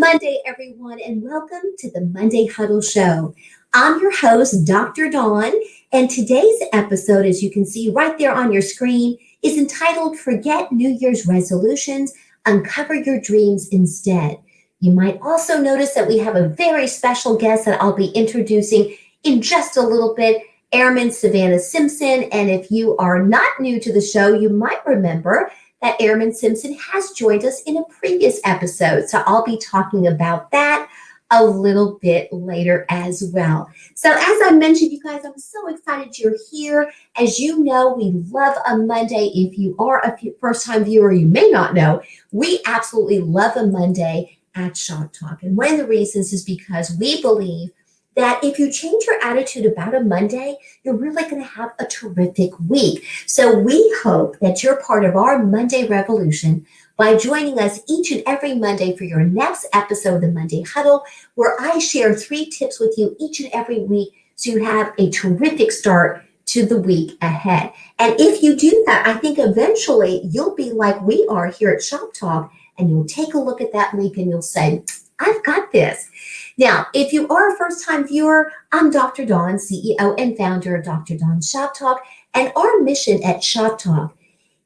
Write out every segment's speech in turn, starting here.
Monday, everyone, and welcome to the Monday Huddle Show. I'm your host, Dr. Dawn, and today's episode, as you can see right there on your screen, is entitled Forget New Year's Resolutions, Uncover Your Dreams Instead. You might also notice that we have a very special guest that I'll be introducing in just a little bit, Airman Savannah Simpson. And if you are not new to the show, you might remember that Airman Simpson has joined us in a previous episode. So I'll be talking about that a little bit later as well. So as I mentioned, you guys, I'm so excited you're here. As you know, we love a Monday. If you are a first-time viewer, you may not know, we absolutely love a Monday at Shop Talk. And one of the reasons is because we believe that if you change your attitude about a Monday, you're really going to have a terrific week. So we hope that you're part of our Monday revolution by joining us each and every Monday for your next episode of the Monday Huddle, where I share 3 tips with you each and every week so you have a terrific start to the week ahead. And if you do that, I think eventually you'll be like we are here at Shop Talk, and you'll take a look at that week and you'll say, I've got this. Now, if you are a first-time viewer, I'm Dr. Dawn, CEO and founder of Dr. Dawn Shop Talk, and our mission at Shop Talk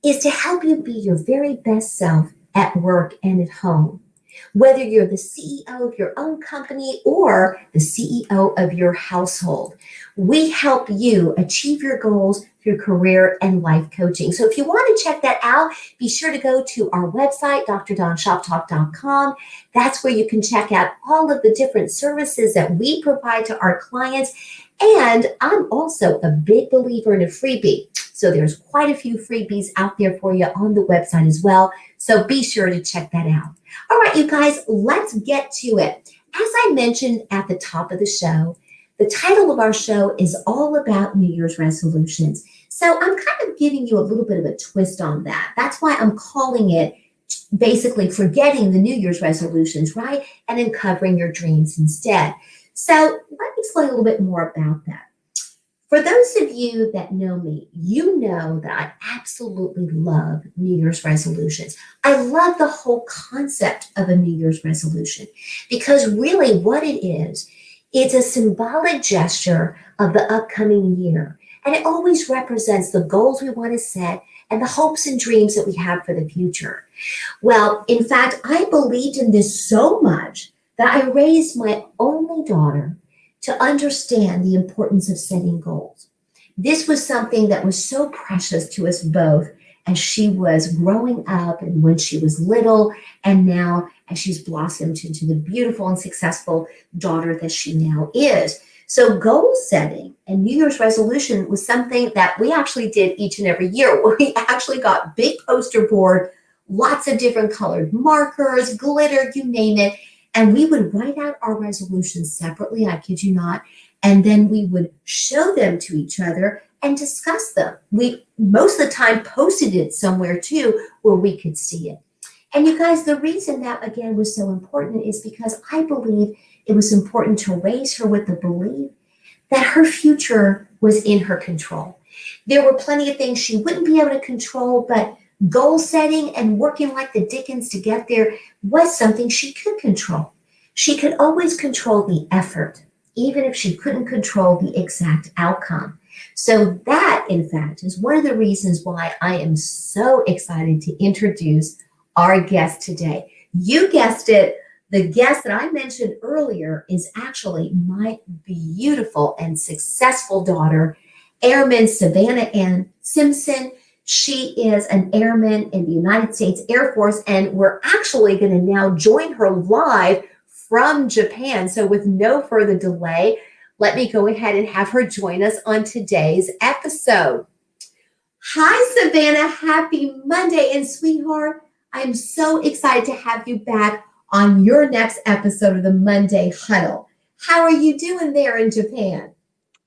is to help you be your very best self at work and at home. Whether you're the CEO of your own company or the CEO of your household, we help you achieve your goals through career and life coaching. So if you want to check that out, be sure to go to our website, drdawnshoptalk.com. That's where you can check out all of the different services that we provide to our clients. And I'm also a big believer in a freebie. So there's quite a few freebies out there for you on the website as well. So be sure to check that out. All right, you guys, let's get to it. As I mentioned at the top of the show, the title of our show is all about New Year's resolutions. So I'm kind of giving you a little bit of a twist on that. That's why I'm calling it basically forgetting the New Year's resolutions, right? And uncovering your dreams instead. So let me explain a little bit more about that. For those of you that know me, you know that I absolutely love New Year's resolutions. I love the whole concept of a New Year's resolution because really what it is, it's a symbolic gesture of the upcoming year. And it always represents the goals we want to set and the hopes and dreams that we have for the future. Well, in fact, I believed in this so much that I raised my only daughter to understand the importance of setting goals. This was something that was so precious to us both as she was growing up and when she was little, and now as she's blossomed into the beautiful and successful daughter that she now is. So goal setting and New Year's resolution was something that we actually did each and every year. We actually got big poster board, lots of different colored markers, glitter, you name it. And we would write out our resolutions separately, I kid you not, and then we would show them to each other and discuss them. We, most of the time, posted it somewhere too where we could see it. And you guys, the reason that, again, was so important is because I believe it was important to raise her with the belief that her future was in her control. There were plenty of things she wouldn't be able to control, but goal setting and working like the dickens to get there was something she could control. She could always control the effort, even if she couldn't control the exact outcome. So that, in fact, is one of the reasons why I am so excited to introduce our guest today. You guessed it. The guest that I mentioned earlier is actually my beautiful and successful daughter, Airman Savannah Ann Simpson. She is an airman in the United States Air Force, and we're actually going to now join her live from Japan. So with no further delay, let me go ahead and have her join us on today's episode. Hi, Savannah. Happy Monday. And sweetheart, I'm so excited to have you back on your next episode of the Monday Huddle. How are you doing there in Japan?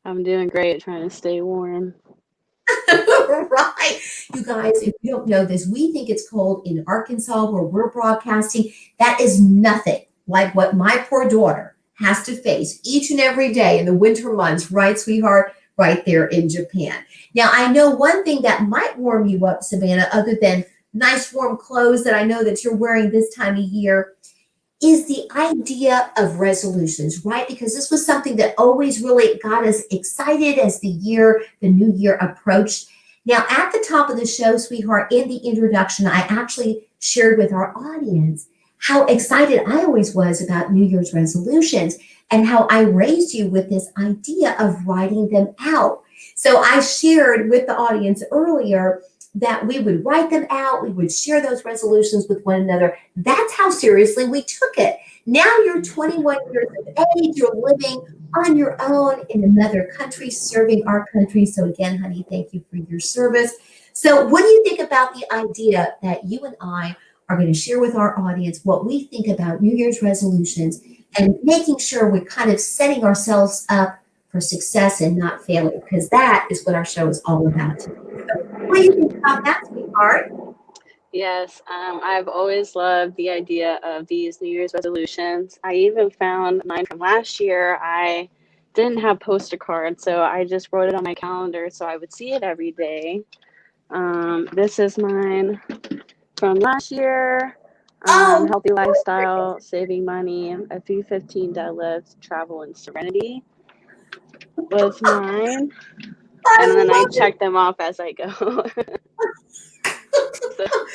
I'm doing great, trying to stay warm. Right. You guys, if you don't know this, we think it's cold in Arkansas where we're broadcasting. That is nothing like what my poor daughter has to face each and every day in the winter months, right, sweetheart? Right there in Japan. Now, I know one thing that might warm you up, Savannah, other than nice warm clothes that I know that you're wearing this time of year, is the idea of resolutions, right? Because this was something that always really got us excited as the new year approached. Now, at the top of the show, sweetheart, in the introduction, I actually shared with our audience how excited I always was about New Year's resolutions and how I raised you with this idea of writing them out. So I shared with the audience earlier that we would write them out, we would share those resolutions with one another. That's how seriously we took it. Now you're 21 years of age, you're living on your own in another country, serving our country. So again, honey, thank you for your service. So what do you think about the idea that you and I are going to share with our audience what we think about New Year's resolutions and making sure we're kind of setting ourselves up for success and not failure, because that is what our show is all about. So what do you think about that, sweetheart? Yes, I've always loved the idea of these New Year's resolutions. I even found mine from last year. I didn't have poster cards, so I just wrote it on my calendar so I would see it every day. This is mine from last year. Oh, Healthy lifestyle, saving money, a 315 deadlift, travel, and serenity was mine. I And then I love it. check them off as I go. So,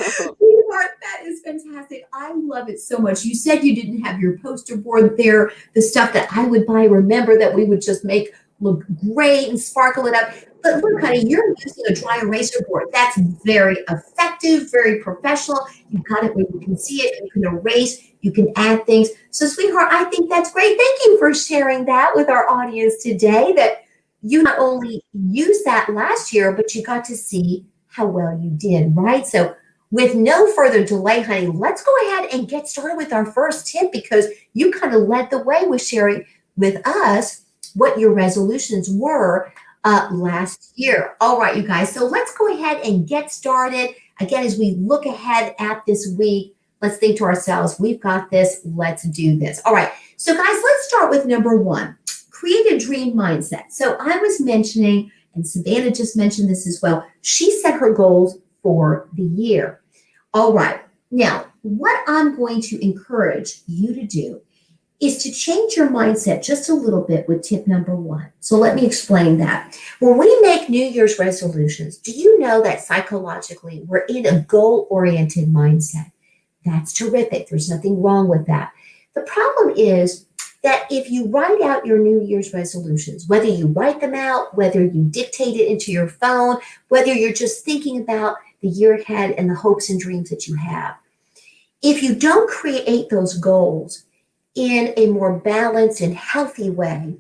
Sweetheart, that is fantastic. I love it so much. You said you didn't have your poster board there, the stuff that I would buy. Remember that we would just make look great and sparkle it up. But look, honey, you're using a dry eraser board. That's very effective, very professional. You've got it where you can see it, you can erase, you can add things. So, sweetheart, I think that's great. Thank you for sharing that with our audience today, that you not only used that last year, but you got to see how well you did, right? So with no further delay, honey, let's go ahead and get started with our first tip, because you kind of led the way with sharing with us what your resolutions were last year. All right, you guys. So let's go ahead and get started. Again, as we look ahead at this week, let's think to ourselves, we've got this. Let's do this. All right. So guys, let's start with number one, create a dream mindset. So I was mentioning, and Savannah just mentioned this as well, she set her goals for the year. All right. Now, what I'm going to encourage you to do is to change your mindset just a little bit with tip number one. So let me explain that. When we make New Year's resolutions, do you know that psychologically we're in a goal-oriented mindset? That's terrific. There's nothing wrong with that. The problem is that if you write out your New Year's resolutions, whether you write them out, whether you dictate it into your phone, whether you're just thinking about the year ahead and the hopes and dreams that you have, if you don't create those goals in a more balanced and healthy way,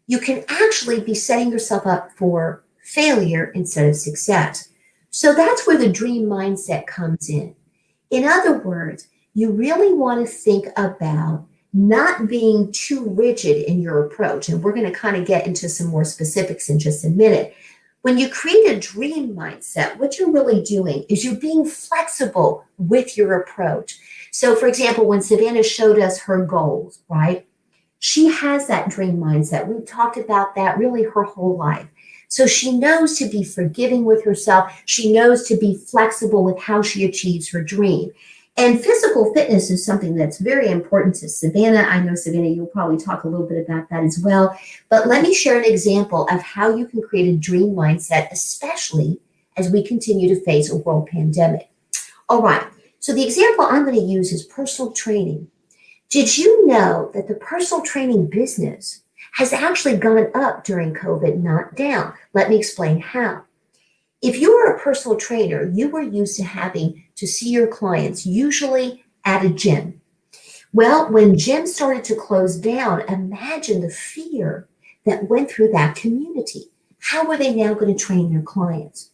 you can actually be setting yourself up for failure instead of success. So that's where the dream mindset comes in. In other words, you really want to think about not being too rigid in your approach. And we're going to kind of get into some more specifics in just a minute. When you create a dream mindset, what you're really doing is you're being flexible with your approach. So, for example, when Savannah showed us her goals, right? She has that dream mindset. We've talked about that really her whole life. So she knows to be forgiving with herself. She knows to be flexible with how she achieves her dream. And physical fitness is something that's very important to Savannah. I know, Savannah, you'll probably talk a little bit about that as well. But let me share an example of how you can create a dream mindset, especially as we continue to face a world pandemic. All right. So the example I'm going to use is personal training. Did you know that the personal training business has actually gone up during COVID, not down? Let me explain how. If you were a personal trainer, you were used to having to see your clients usually at a gym. Well, when gyms started to close down, imagine the fear that went through that community. How were they now going to train their clients?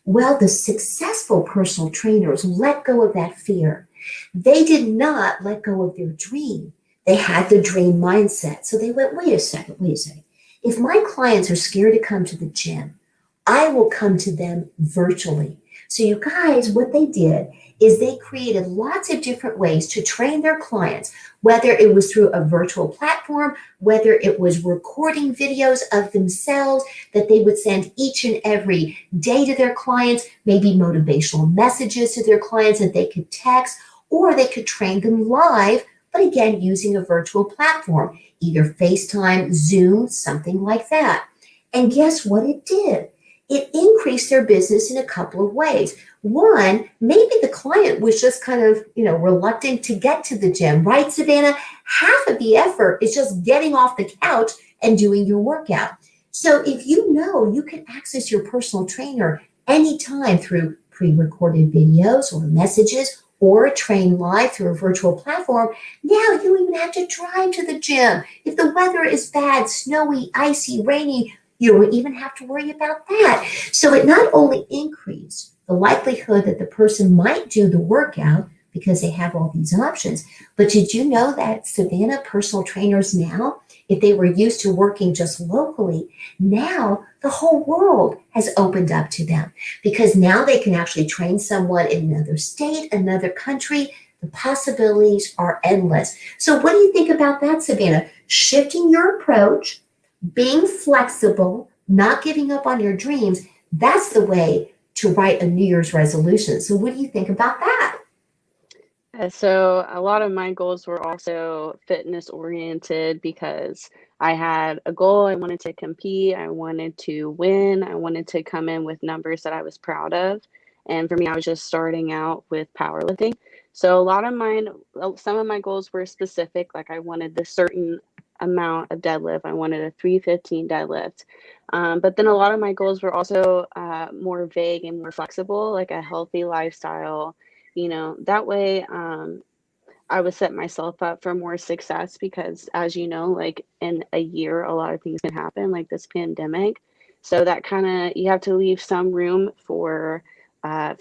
Well, the successful personal trainers let go of that fear. They did not let go of their dream. They had the dream mindset. So they went, wait a second. If my clients are scared to come to the gym, I will come to them virtually. So you guys, what they did is they created lots of different ways to train their clients, whether it was through a virtual platform, whether it was recording videos of themselves that they would send each and every day to their clients, maybe motivational messages to their clients that they could text, or they could train them live but again, using a virtual platform, either FaceTime, Zoom, something like that. And guess what it did? It increased their business in a couple of ways. One, maybe the client was just kind of, reluctant to get to the gym, right, Savannah? Half of the effort is just getting off the couch and doing your workout. So if you know you can access your personal trainer anytime through pre-recorded videos or messages or train live through a virtual platform, now you don't even have to drive to the gym. If the weather is bad, snowy, icy, rainy, you don't even have to worry about that. So it not only increased the likelihood that the person might do the workout because they have all these options, but did you know that Savannah personal trainers now, if they were used to working just locally, now the whole world has opened up to them because now they can actually train someone in another state, another country. The possibilities are endless. So what do you think about that, Savannah? Shifting your approach, being flexible, not giving up on your dreams, that's the way to write a New Year's resolution. So what do you think about that? So a lot of my goals were also fitness oriented because I had a goal. I wanted to compete. I wanted to win. I wanted to come in with numbers that I was proud of. And for me, I was just starting out with powerlifting. So a lot of mine, some of my goals were specific. Like I wanted this certain amount of deadlift. I wanted a 315 deadlift. But then a lot of my goals were also more vague and more flexible, like a healthy lifestyle. That way I would set myself up for more success because, as you know, like in a year, a lot of things can happen, like this pandemic. So that kind of, you have to leave some room for, uh,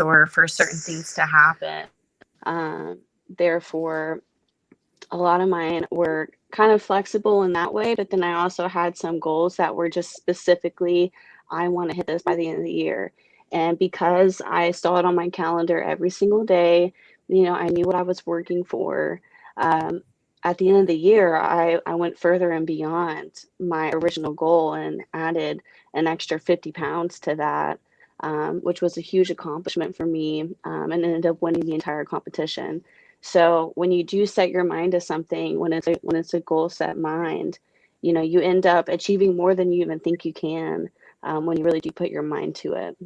or for certain things to happen. Um, Therefore, a lot of mine were kind of flexible in that way, but then I also had some goals that were just specifically, I want to hit this by the end of the year. And because I saw it on my calendar every single day, I knew what I was working for. Um, at the end of the year, I went further and beyond my original goal and added an extra 50 pounds to that, which was a huge accomplishment for me, and ended up winning the entire competition. So when you do set your mind to something, when it's a goal set mind, you end up achieving more than you even think you can, when you really do put your mind to it.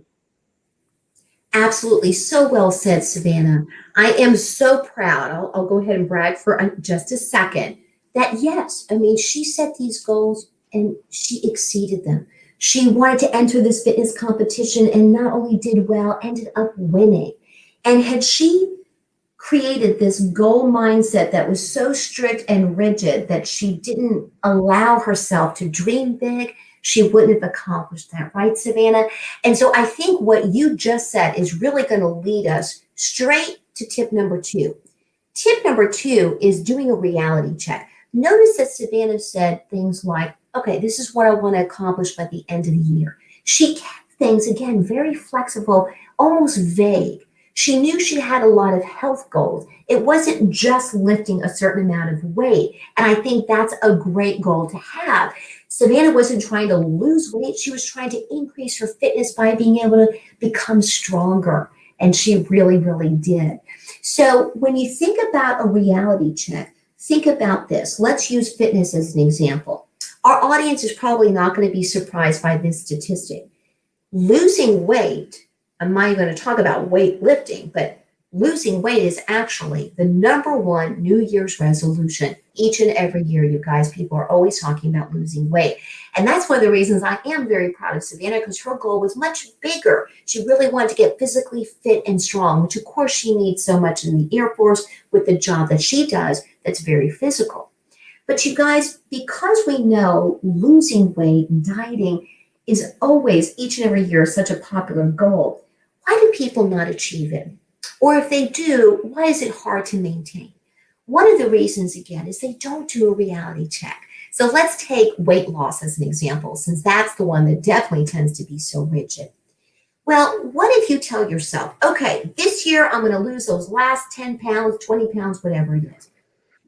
Absolutely. So well said, Savannah. I am so proud. I'll go ahead and brag for just a second that yes, I mean, she set these goals and she exceeded them. She wanted to enter this fitness competition and not only did well, ended up winning. And had she created this goal mindset that was so strict and rigid that she didn't allow herself to dream big, she wouldn't have accomplished that, right, Savannah? And so I think what you just said is really going to lead us straight to tip number two. Tip number two is doing a reality check. Notice that Savannah said things like, okay, this is what I want to accomplish by the end of the year. She kept things, again, very flexible, almost vague. She knew she had a lot of health goals. It wasn't just lifting a certain amount of weight. And I think that's a great goal to have. Savannah wasn't trying to lose weight. She was trying to increase her fitness by being able to become stronger. And she really, really did. So when you think about a reality check, think about this. Let's use fitness as an example. Our audience is probably not going to be surprised by this statistic. Losing weight, I'm not even going to talk about weightlifting, but losing weight is actually the number one New Year's resolution each and every year, you guys. People are always talking about losing weight. And that's one of the reasons I am very proud of Savannah, because her goal was much bigger. She really wanted to get physically fit and strong, which of course she needs so much in the Air Force with the job that she does that's very physical. But you guys, because we know losing weight and dieting is always each and every year such a popular goal, why do people not achieve it? Or if they do, why is it hard to maintain? One of the reasons, again, is they don't do a reality check. So let's take weight loss as an example, since that's the one that definitely tends to be so rigid. Well, what if you tell yourself, okay, this year I'm going to lose those last 10 pounds, 20 pounds, whatever it is.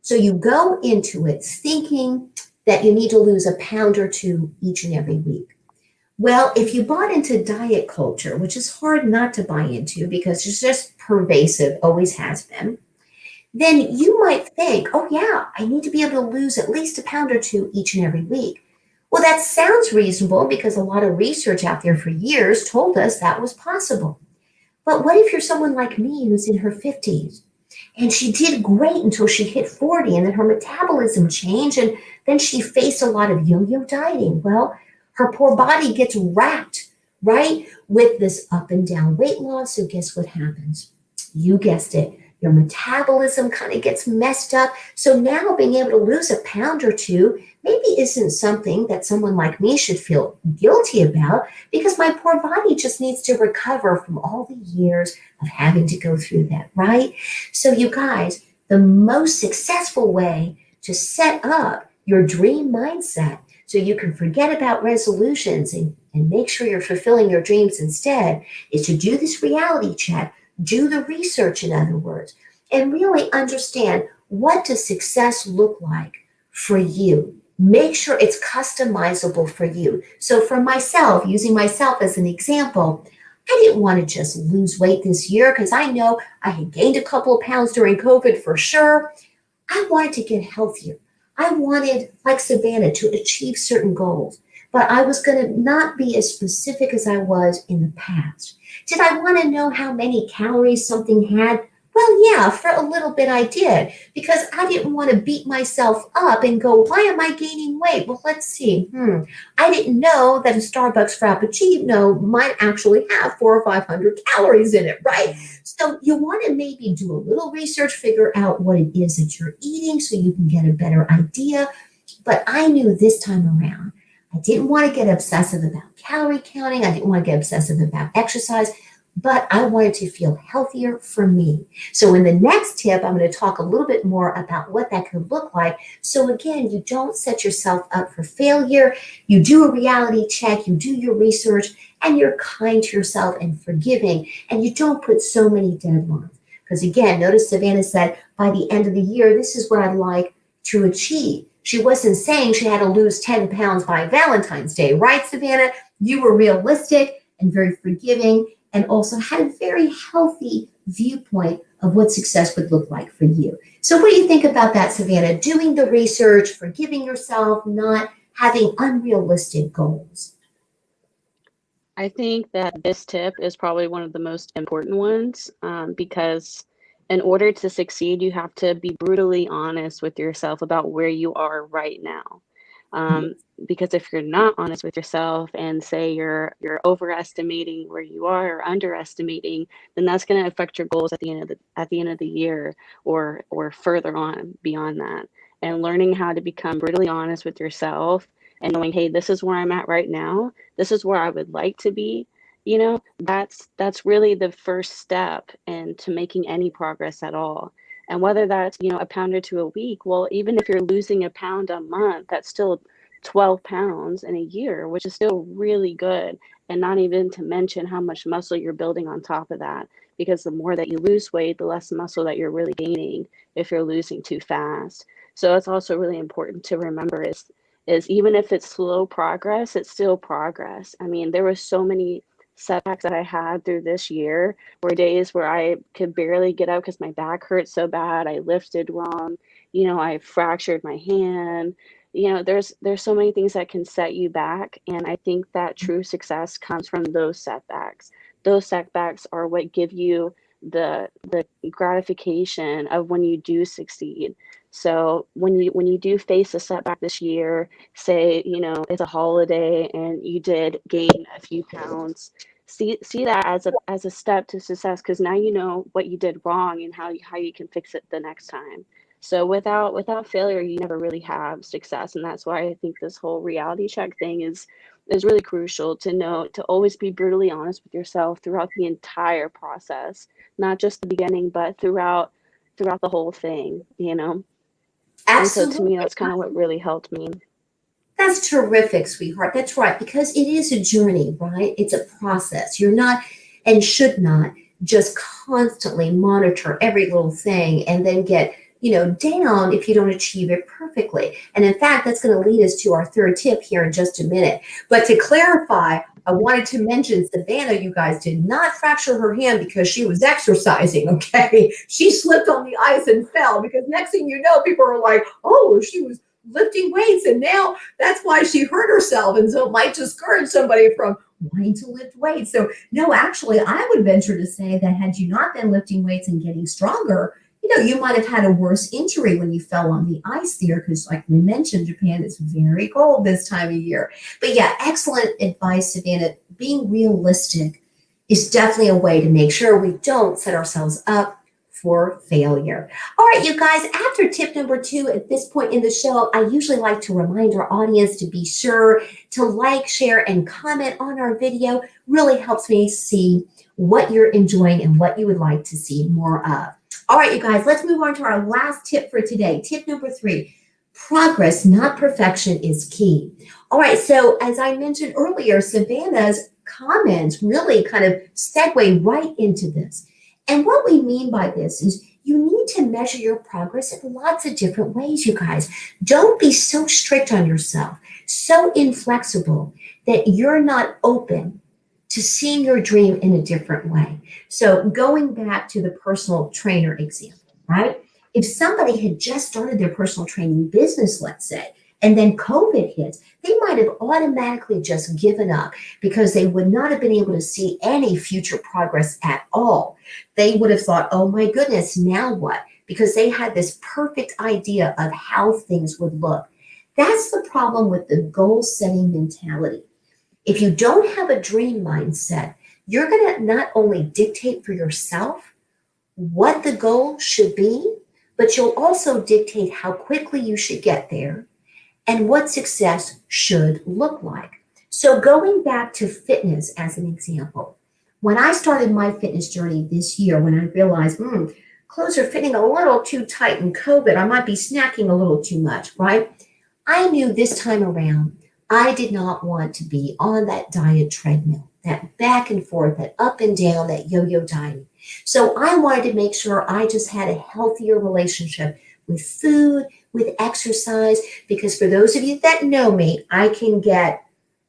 So you go into it thinking that you need to lose a pound or two each and every week. Well, if you bought into diet culture, which is hard not to buy into because it's just pervasive, always has been, then you might think, oh, yeah, I need to be able to lose at least a pound or two each and every week. Well, that sounds reasonable because a lot of research out there for years told us that was possible. But what if you're someone like me who's in her 50s and she did great until she hit 40 and then her metabolism changed and then she faced a lot of yo-yo dieting? Well, her poor body gets racked, right, with this up and down weight loss. So guess what happens? You guessed it. Your metabolism kind of gets messed up. So now being able to lose a pound or two maybe isn't something that someone like me should feel guilty about because my poor body just needs to recover from all the years of having to go through that, right? So you guys, the most successful way to set up your dream mindset so you can forget about resolutions and make sure you're fulfilling your dreams instead is to do this reality check. Do the research, in other words, and really understand what does success look like for you. Make sure it's customizable for you. So for myself, using myself as an example, I didn't want to just lose weight this year because I know I had gained a couple of pounds during COVID for sure. I wanted to get healthier. I wanted, like Savannah, to achieve certain goals, but I was going to not be as specific as I was in the past. Did I want to know how many calories something had? Well, yeah, for a little bit I did, because I didn't want to beat myself up and go, why am I gaining weight? Well, let's see. I didn't know that a Starbucks Frappuccino might actually have 400 or 500 calories in it, right? So you want to maybe do a little research, figure out what it is that you're eating so you can get a better idea. But I knew this time around, I didn't want to get obsessive about calorie counting. I didn't want to get obsessive about exercise, but I wanted to feel healthier for me. So in the next tip, I'm going to talk a little bit more about what that could look like. So again, you don't set yourself up for failure. You do a reality check, you do your research, and you're kind to yourself and forgiving, and you don't put so many deadlines. Because again, notice Savannah said, by the end of the year, this is what I'd like to achieve. She wasn't saying she had to lose 10 pounds by Valentine's Day, right, Savannah? You were realistic and very forgiving and also had a very healthy viewpoint of what success would look like for you. So what do you think about that, Savannah? Doing the research, forgiving yourself, not having unrealistic goals. I think that this tip is probably one of the most important ones because in order to succeed, you have to be brutally honest with yourself about where you are right now. Um, because if you're not honest with yourself and say you're overestimating where you are or underestimating, then that's going to affect your goals at the end of the year or further on beyond that. And learning how to become brutally honest with yourself and knowing, hey, this is where I'm at right now. This is where I would like to be. That's really the first step into making any progress at all. And whether that's, a pound or two a week, well, even if you're losing a pound a month, that's still 12 pounds in a year, which is still really good. And not even to mention how much muscle you're building on top of that. Because the more that you lose weight, the less muscle that you're really gaining if you're losing too fast. So it's also really important to remember is even if it's slow progress, it's still progress. I mean, there were so many setbacks that I had through this year were days where I could barely get up because my back hurt so bad. I lifted wrong. I fractured my hand. There's so many things that can set you back. And I think that true success comes from those setbacks. Those setbacks are what give you the gratification of when you do succeed. So when you do face a setback this year, say, it's a holiday and you did gain a few pounds, see that as a step to success, because now you know what you did wrong and how you can fix it the next time. So without failure, you never really have success. And that's why I think this whole reality check thing is really crucial to know, to always be brutally honest with yourself throughout the entire process, not just the beginning, but throughout the whole thing. And so to me, Absolutely. that's kind of what really helped me. That's terrific, sweetheart. That's right, because it is a journey, right? It's a process. You're not and should not just constantly monitor every little thing and then get down if you don't achieve it perfectly. And in fact, that's going to lead us to our third tip here in just a minute. But to clarify, I wanted to mention Savannah, you guys, did not fracture her hand because she was exercising, okay? She slipped on the ice and fell, because next thing you know, people are like, oh, she was lifting weights and now that's why she hurt herself. And so it might discourage somebody from wanting to lift weights. So no, actually, I would venture to say that had you not been lifting weights and getting stronger, you might have had a worse injury when you fell on the ice there, because like we mentioned, Japan is very cold this time of year. But yeah, excellent advice, Savannah. Being realistic is definitely a way to make sure we don't set ourselves up for failure. All right, you guys, after tip number 2, at this point in the show, I usually like to remind our audience to be sure to like, share, and comment on our video. Really helps me see what you're enjoying and what you would like to see more of. All right, you guys, let's move on to our last tip for today. Tip number 3, progress, not perfection, is key. All right, so as I mentioned earlier, Savannah's comments really kind of segue right into this. And what we mean by this is you need to measure your progress in lots of different ways, you guys. Don't be so strict on yourself, so inflexible that you're not open to seeing your dream in a different way. So going back to the personal trainer example, right? If somebody had just started their personal training business, let's say, and then COVID hits, they might have automatically just given up because they would not have been able to see any future progress at all. They would have thought, oh my goodness, now what? Because they had this perfect idea of how things would look. That's the problem with the goal-setting mentality. If you don't have a dream mindset, you're going to not only dictate for yourself what the goal should be, but you'll also dictate how quickly you should get there and what success should look like. So going back to fitness as an example, when I started my fitness journey this year, when I realized, clothes are fitting a little too tight in COVID, I might be snacking a little too much, right? I knew this time around, I did not want to be on that diet treadmill, that back and forth, that up and down, that yo-yo dieting. So I wanted to make sure I just had a healthier relationship with food, with exercise, because for those of you that know me, I can get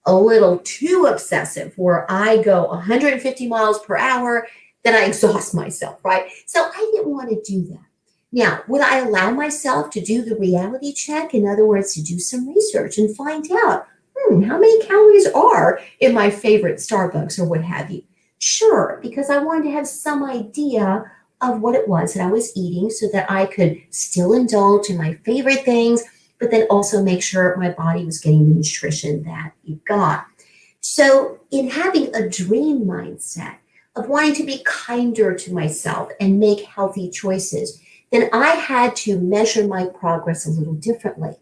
a little too obsessive where I go 150 miles per hour, then I exhaust myself, right? So I didn't want to do that. Now, would I allow myself to do the reality check? In other words, to do some research and find out, how many calories are in my favorite Starbucks or what have you? Sure, because I wanted to have some idea of what it was that I was eating so that I could still indulge in my favorite things, but then also make sure my body was getting the nutrition that it got. So in having a dream mindset of wanting to be kinder to myself and make healthy choices, then I had to measure my progress a little differently.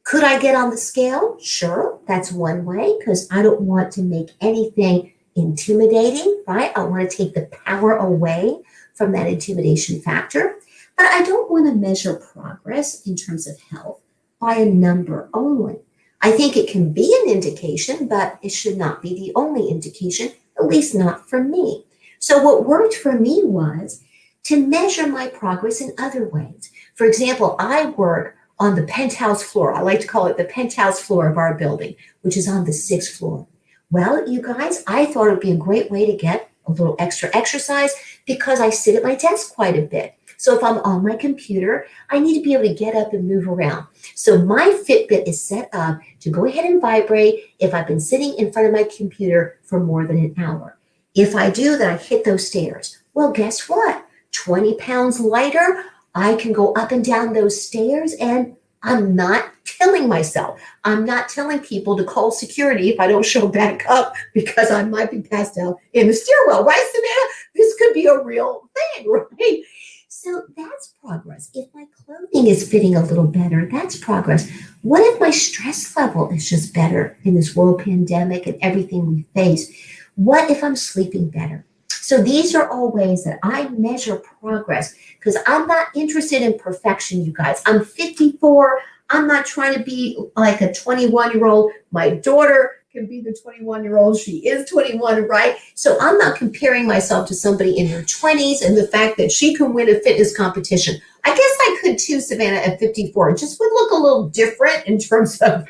Could I get on the scale? Sure, that's one way, because I don't want to make anything intimidating, right? I want to take the power away from that intimidation factor. But I don't want to measure progress in terms of health by a number only. I think it can be an indication, but it should not be the only indication, at least not for me. So what worked for me was to measure my progress in other ways. For example, I work on the penthouse floor. I like to call it the penthouse floor of our building, which is on the 6th floor. Well, you guys, I thought it would be a great way to get a little extra exercise because I sit at my desk quite a bit. So if I'm on my computer, I need to be able to get up and move around. So my Fitbit is set up to go ahead and vibrate if I've been sitting in front of my computer for more than an hour. If I do, then I hit those stairs. Well, guess what? 20 pounds lighter, I can go up and down those stairs and I'm not killing myself. I'm not telling people to call security if I don't show back up because I might be passed out in the stairwell, right, Savannah? This could be a real thing, right? So that's progress. If my clothing is fitting a little better, that's progress. What if my stress level is just better in this world pandemic and everything we face? What if I'm sleeping better? So these are all ways that I measure progress because I'm not interested in perfection, you guys. I'm 54. I'm not trying to be like a 21-year-old. My daughter can be the 21-year-old. She is 21, right? So I'm not comparing myself to somebody in her 20s and the fact that she can win a fitness competition. I guess I could too, Savannah, at 54. It just would look a little different in terms of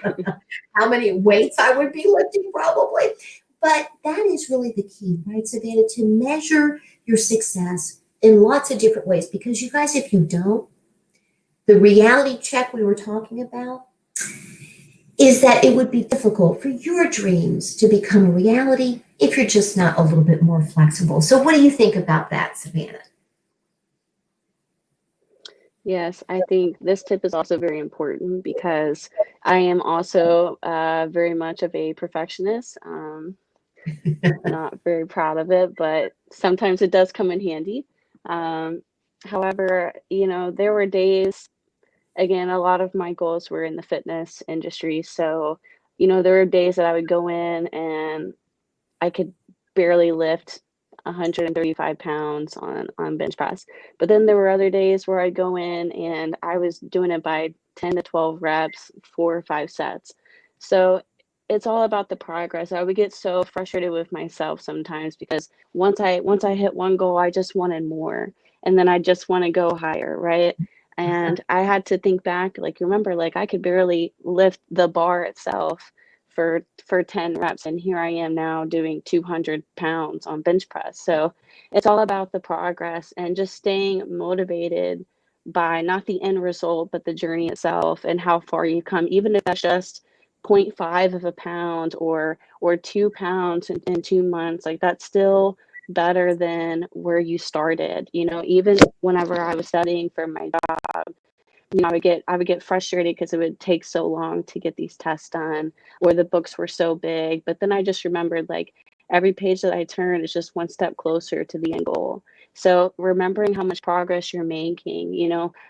how many weights I would be lifting, probably. But that is really the key, right, Savannah, to measure your success in lots of different ways. Because you guys, if you don't, the reality check we were talking about is that it would be difficult for your dreams to become a reality if you're just not a little bit more flexible. So, what do you think about that, Savannah? Yes, I think this tip is also very important because I am also very much of a perfectionist. Not very proud of it, but sometimes it does come in handy. Um, However, there were days, again, a lot of my goals were in the fitness industry. So, there were days that I would go in and I could barely lift 135 pounds on bench press. But then there were other days where I'd go in and I was doing it by 10 to 12 reps, 4 or 5 sets. So it's all about the progress. I would get so frustrated with myself sometimes because once I hit one goal, I just wanted more. And then I just want to go higher, right? And I had to think back, like, remember, like I could barely lift the bar itself for 10 reps, and here I am now doing 200 pounds on bench press. So it's all about the progress and just staying motivated by not the end result but the journey itself and how far you come, even if that's just zero point 0.5 of a pound or 2 pounds in 2 months. Like, that's still better than where you started. Even whenever I was studying for my job, I would get frustrated because it would take so long to get these tests done, or the books were so big. But then I just remembered, like, every page that I turn is just one step closer to the end goal. So remembering how much progress you're making,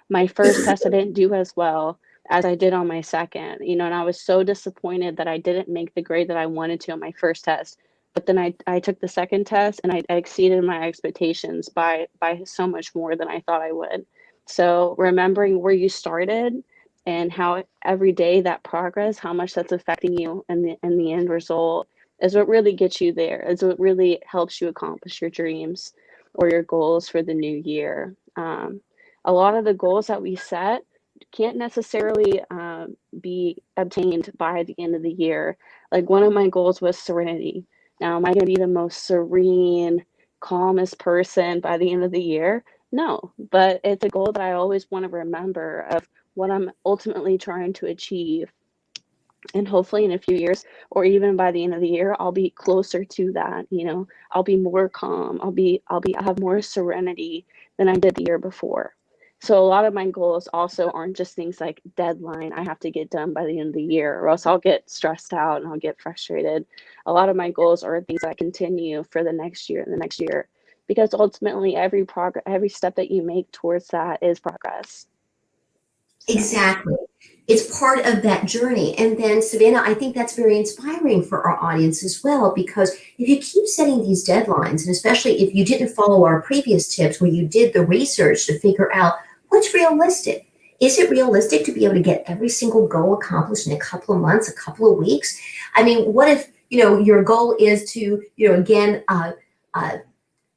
my first test I didn't do as well as I did on my second, and I was so disappointed that I didn't make the grade that I wanted to on my first test. But then I took the second test and I exceeded my expectations by so much more than I thought I would. So remembering where you started and how every day that progress, how much that's affecting you and the end result is what really gets you there. Is what really helps you accomplish your dreams or your goals for the new year. A lot of the goals that we set can't necessarily be obtained by the end of the year. Like, one of my goals was serenity. Now, am I going to be the most serene, calmest person by the end of the year? No, but it's a goal that I always want to remember of what I'm ultimately trying to achieve. And hopefully in a few years or even by the end of the year, I'll be closer to that. I'll be more calm. I'll have more serenity than I did the year before. So a lot of my goals also aren't just things like deadline I have to get done by the end of the year, or else I'll get stressed out and I'll get frustrated. A lot of my goals are things that continue for the next year and the next year, because ultimately every step that you make towards that is progress. So Exactly. It's part of that journey. And then, Savannah, I think that's very inspiring for our audience as well, because if you keep setting these deadlines, and especially if you didn't follow our previous tips where you did the research to figure out what's realistic. Is it realistic to be able to get every single goal accomplished in a couple of months, a couple of weeks? I mean, what if, your goal is to, again, uh,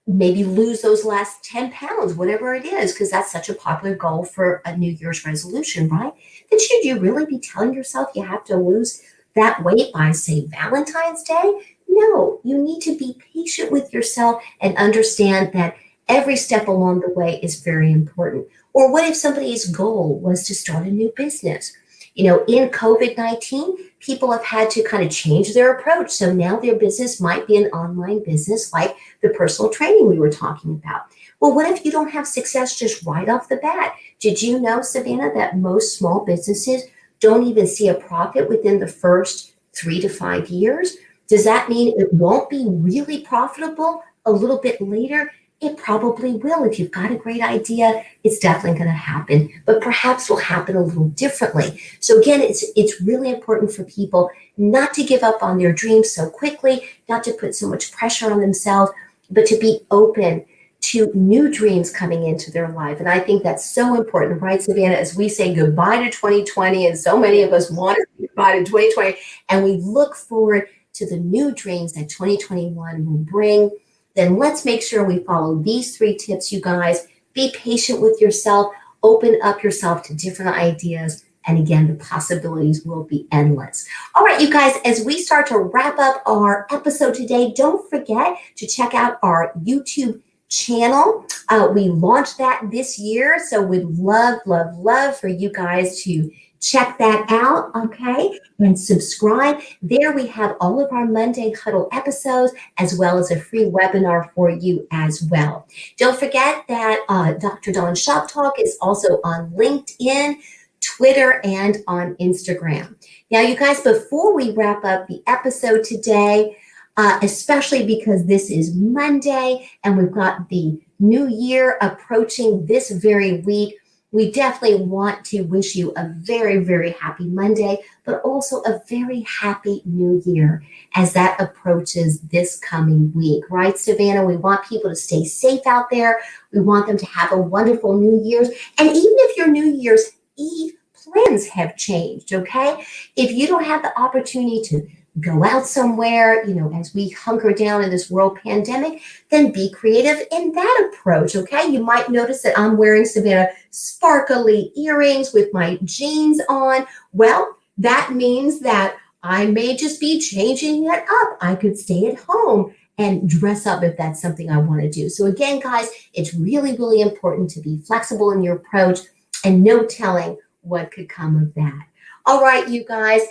maybe lose those last 10 pounds, whatever it is, because that's such a popular goal for a New Year's resolution, right? Then should you really be telling yourself you have to lose that weight by, say, Valentine's Day? No, you need to be patient with yourself and understand that every step along the way is very important. Or what if somebody's goal was to start a new business? In COVID-19, people have had to kind of change their approach. So now their business might be an online business like the personal training we were talking about. Well, what if you don't have success just right off the bat? Did you know, Savannah, that most small businesses don't even see a profit within the first 3 to 5 years? Does that mean it won't be really profitable a little bit later? It probably will. If you've got a great idea, it's definitely going to happen, but perhaps will happen a little differently. So again, it's really important for people not to give up on their dreams so quickly, not to put so much pressure on themselves, but to be open to new dreams coming into their life. And I think that's so important, right, Savannah, as we say goodbye to 2020, and so many of us want to say goodbye to 2020, and we look forward to the new dreams that 2021 will bring. Then let's make sure we follow these 3 tips, you guys. Be patient with yourself. open up yourself to different ideas. And again, the possibilities will be endless. All right, you guys, as we start to wrap up our episode today, don't forget to check out our YouTube channel. We launched that this year, so we'd love, love, love for you guys to check that out, okay? And subscribe. There we have all of our Monday Huddle episodes, as well as a free webinar for you as well. Don't forget that Dr. Dawn Shop Talk is also on LinkedIn, Twitter, and on Instagram. Now, you guys, before we wrap up the episode today, especially because this is Monday and we've got the new year approaching this very week, we definitely want to wish you a very, very happy Monday, but also a very happy new year as that approaches this coming week, right, Savannah? We want people to stay safe out there. We want them to have a wonderful New Year's. And even if your New Year's Eve plans have changed, okay? If you don't have the opportunity to go out somewhere, as we hunker down in this world pandemic, then be creative in that approach, okay? You might notice that I'm wearing, Savannah, sparkly earrings with my jeans on. Well, that means that I may just be changing it up. I could stay at home and dress up if that's something I want to do. So again, guys, it's really, really important to be flexible in your approach and no telling what could come of that. All right, you guys.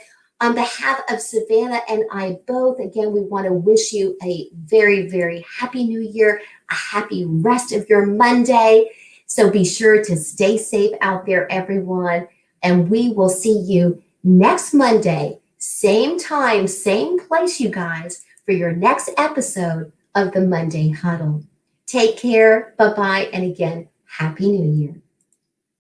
On behalf of Savannah and I both, again, we want to wish you a very, very happy new year, a happy rest of your Monday. So be sure to stay safe out there, everyone. And we will see you next Monday, same time, same place, you guys, for your next episode of the Monday Huddle. Take care. Bye-bye. And again, Happy New Year.